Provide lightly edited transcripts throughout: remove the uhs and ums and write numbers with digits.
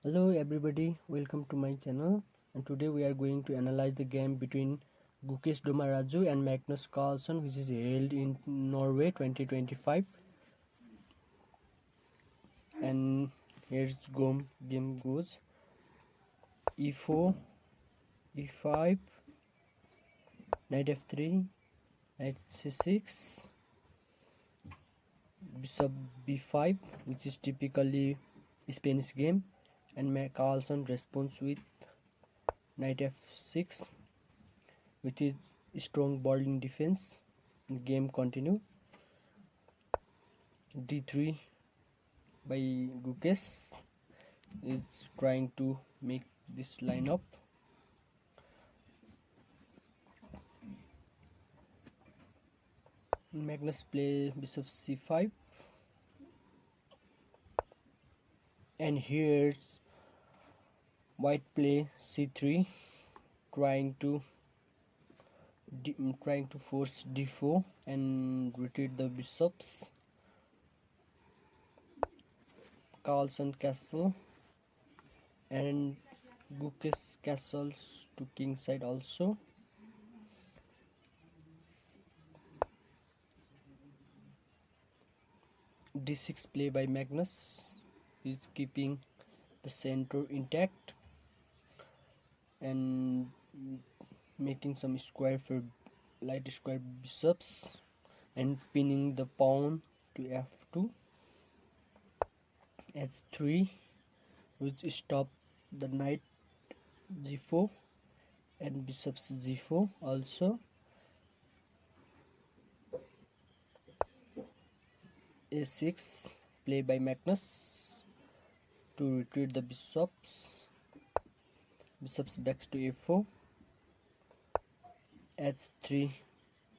Hello everybody, welcome to my channel, and today we are going to analyze the game between Gukesh Dommaraju and Magnus Carlsen, which is held in Norway 2025. And here's game goes: e4, e5, knight f3, knight c6, bishop b5, which is typically Spanish game, and Carlsen responds with knight f6, which is strong bowling defense. Game continue. d3 by Gukesh is trying to make this line up. Magnus play bishop c5, and here's white play c3, trying to force d4 and retreat the bishops. Carlsen castle, and Gukesh castles to king side also. d6 play by Magnus is keeping the center intact and making some square for light square bishops and pinning the pawn to f2. h3, which stop the knight g4 and bishops g4 also. a6 play by Magnus to retreat the bishops back to a4. h3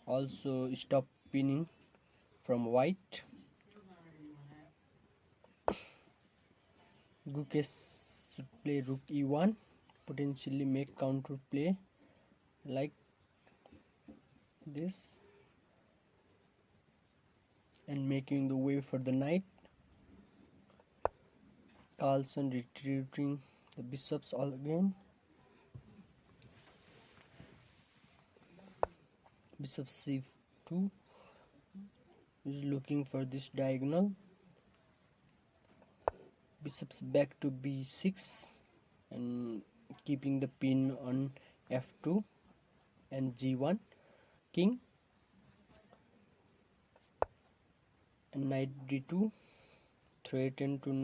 also stop pinning from white. Gukesh should play rook e1, potentially make counter play like this and making the way for the knight. Carlsen retreating the bishops all again. Bishop c2 is looking for this diagonal. Bishops back to b6 and keeping the pin on f2 and g1. King and knight d2 threaten to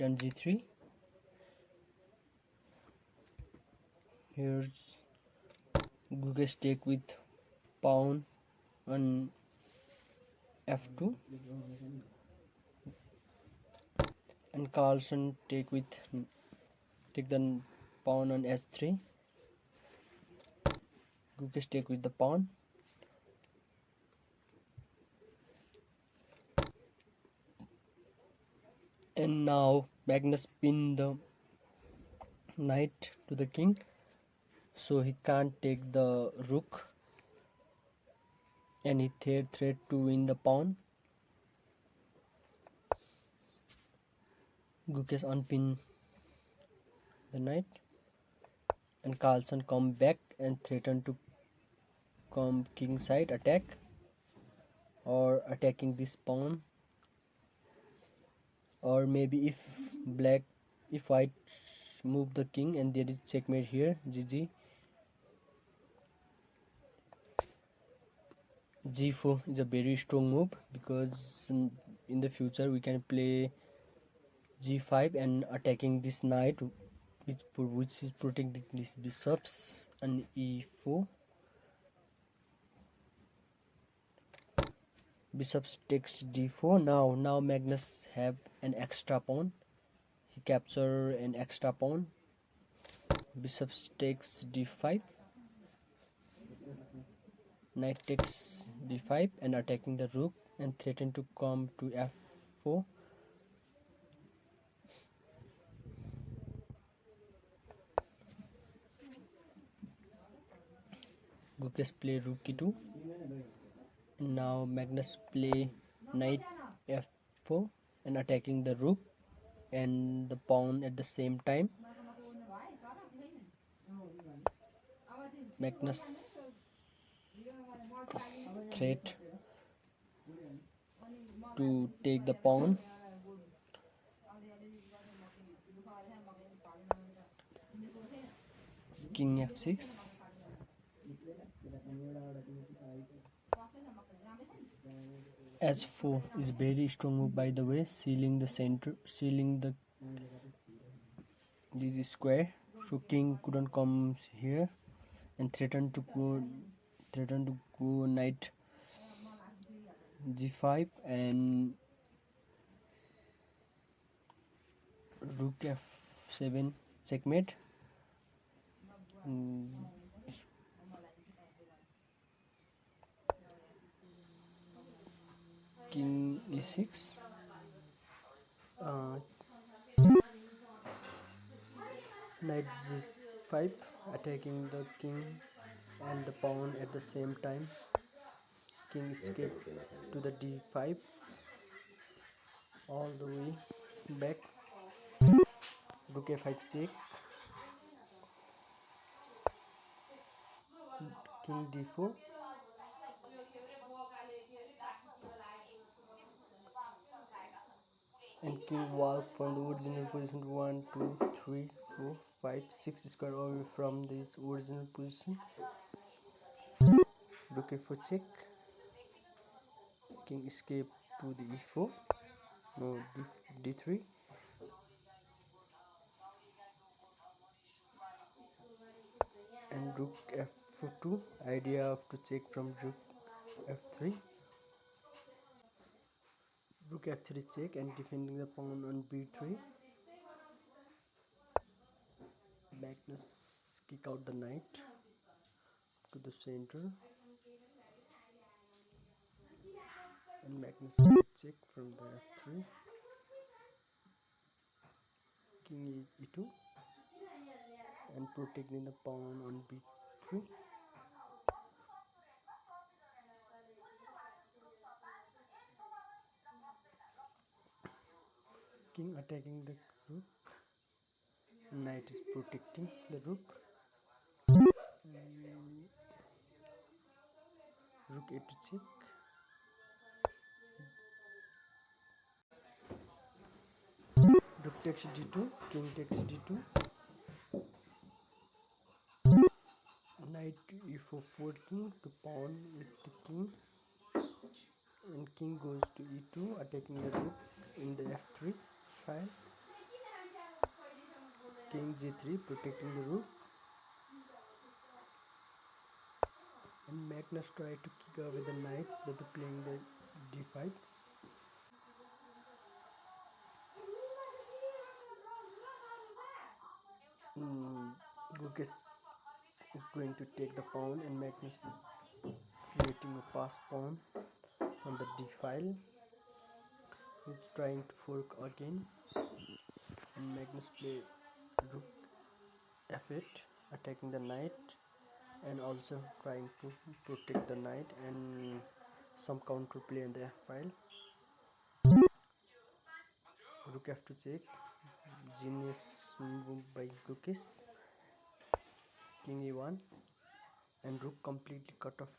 on g3. Here's Gukesh take with pawn on f2, and Carlsen take the pawn on s3. Gukesh take with the pawn, and now Magnus pin the knight to the king, so he can't take the rook, and he threat to win the pawn. Gukesh unpin the knight, and Carlsen come back and threaten to come king side attack or attacking this pawn, or maybe if white move the king and there is checkmate here. GG. G4 is a very strong move because in the future we can play G5 and attacking this knight which is protecting these bishops, and E4. Bishops takes D4. Now Magnus have an extra pawn. He capture an extra pawn. Bishops takes D5. Knight takes D5 and attacking the rook and threaten to come to F4. Gukesh play rook E2. Now Magnus play knight F4 and attacking the rook and the pawn at the same time. Magnus threat to take the pawn. King F6. H4 is very strong move, by the way, sealing the center, sealing this square, so king couldn't come here, and threaten to go knight G5 and rook F7 checkmate. King E6. Knight G5 attacking the king and the pawn at the same time. King escape to the D5 all the way back. Rook A5 check. King D4. And king walk from the original position 1, 2, 3, 4, 5, 6 square away from this original position. Rook A4 check. King escape to the E4. No, D3. And rook F2. Idea of to check from rook F3. Rook F3 check and defending the pawn on B3. Magnus kick out the knight to the center, and Magnus check from the F3. King E2 and protecting the pawn on B3. King attacking the rook. Knight is protecting the rook. Rook A2 check. Rook takes D2. King takes D2. Knight E4 king to pawn with the king. And king goes to E2, attacking the rook in the F3 file. king g3, protecting the rook. And Magnus tried to kick away the knight by playing the d5. Gukesh is going to take the pawn, and Magnus is creating a pass pawn from the d file. He's trying to fork again, and Magnus play rook f8, attacking the knight, and also trying to protect the knight, and some counter play in the f file. Rook f2 check, genius move by Gukesh. King e1, and rook completely cut off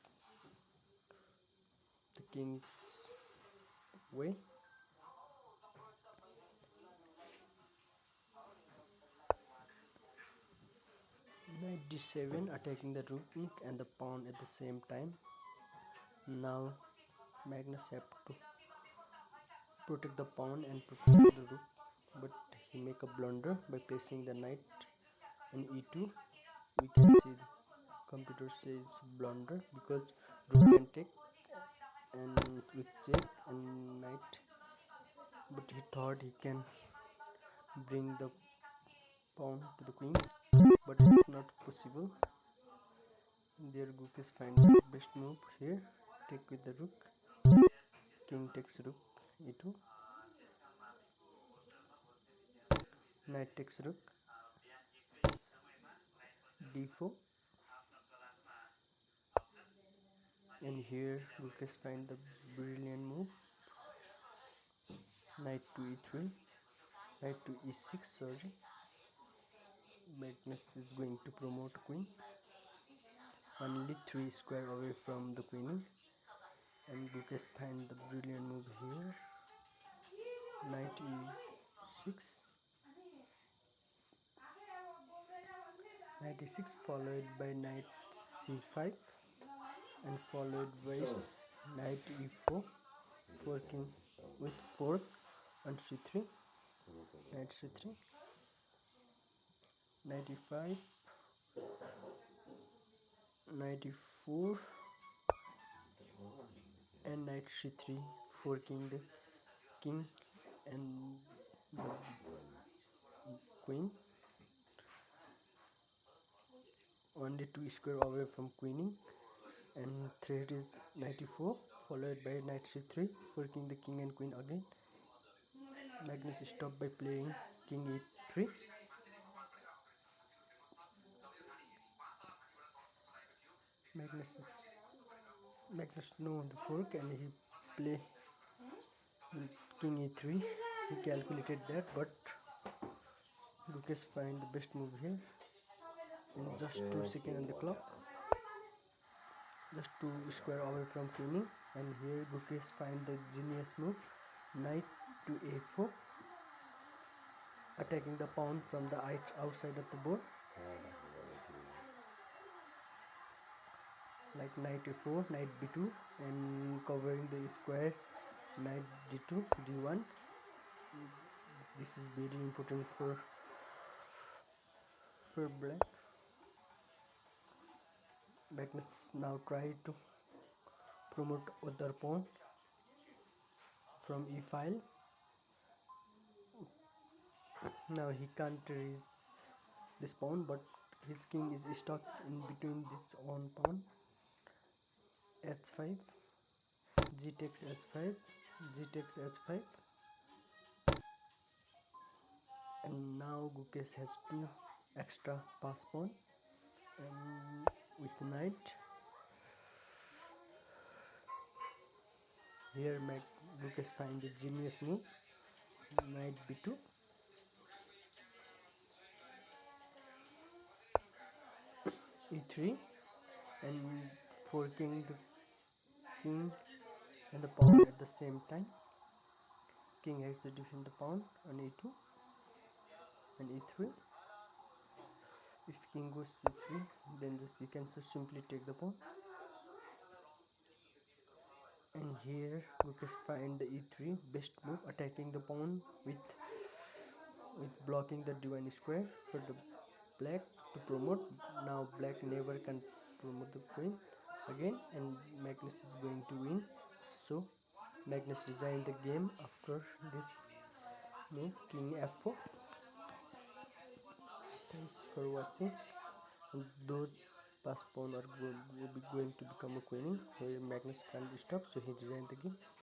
the king's way. Knight d7, attacking the rook and the pawn at the same time. Now Magnus have to protect the pawn and protect the rook, but he make a blunder by placing the knight in e2. We can see computer says blunder because rook can take and with check and knight, but he thought he can bring the pawn to the queen, but it's not possible. There Gukesh find the best move here, take with the rook, king takes rook e2, knight takes rook d4, and here Gukesh find the brilliant move, knight to e3, knight to e6, sorry. Magnus is going to promote queen, only 3 square away from the queen, and Gukesh find the brilliant move here, knight e6, knight e6 followed by knight c5, and followed by knight e4, forking with fork on c3, knight c3, knight e5, knight e4, and knight c3, forking the king and the queen, only 2 square away from queening, and threat is knight e4 followed by knight c3, forking the king and queen again. Magnus stopped by playing king e3. Magnus know the fork, and he play king e3. He calculated that, but Gukesh find the best move here in just 2 seconds on the clock, just 2 square away from queening, and here Gukesh find the genius move, knight to a4, attacking the pawn from the outside of the board, like knight a4, knight b2, and covering the square knight d2, d1. This is very important for black. Magnus now try to promote other pawn from e file. Now he can't reach this pawn, but his king is stuck in between this on pawn. h5, g takes h5, g takes h5, and now Gukesh has 2 extra pass pawn, and with knight. Here Gukesh find the genius move, knight b2, e3, and forking the king and the pawn at the same time. King has to defend the pawn on e2 and e3. If king goes to e3, then you can just simply take the pawn. And here Gukesh find the e3 best move, attacking the pawn with with blocking the divine square for the black to promote. Now black never can promote the queen again, and Magnus is going to win. So Magnus resigned the game after this move, king f4. Thanks for watching. And those pass pawn will be going to become a queening where Magnus can't stop, so he resigned the game.